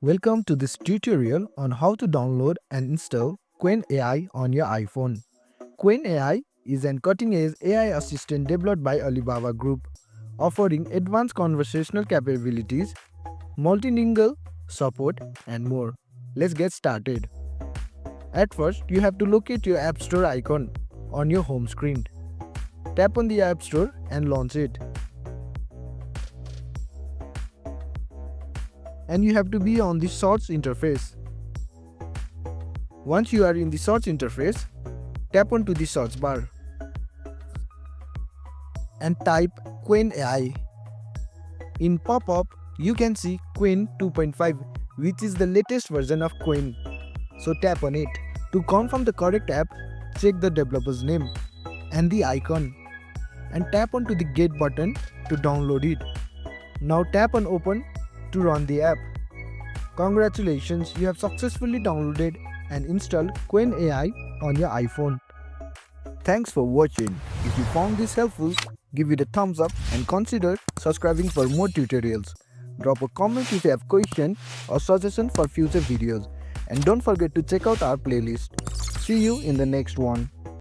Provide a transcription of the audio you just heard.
Welcome to this tutorial on how to download and install Qwen AI on your iPhone. Qwen AI is an cutting-edge AI assistant developed by Alibaba Group, offering advanced conversational capabilities, multilingual support, and more. Let's get started. At first, you have to locate your App Store icon on your home screen. Tap on the App Store and launch it. And you have to be on the search interface. Once you are in the search interface, tap onto the search bar and type Qwen AI. In pop-up, you can see Qwen 2.5, which is the latest version of Qwen. So tap on it. To confirm the correct app, check the developer's name and the icon and tap onto the Get button to download it. Now tap on Open to run the app. Congratulations, you have successfully downloaded and installed Qwen AI on your iPhone. Thanks for watching. If you found this helpful, give it a thumbs up and consider subscribing for more tutorials. Drop a comment if you have question or suggestion for future videos. And don't forget to check out our playlist. See you in the next one.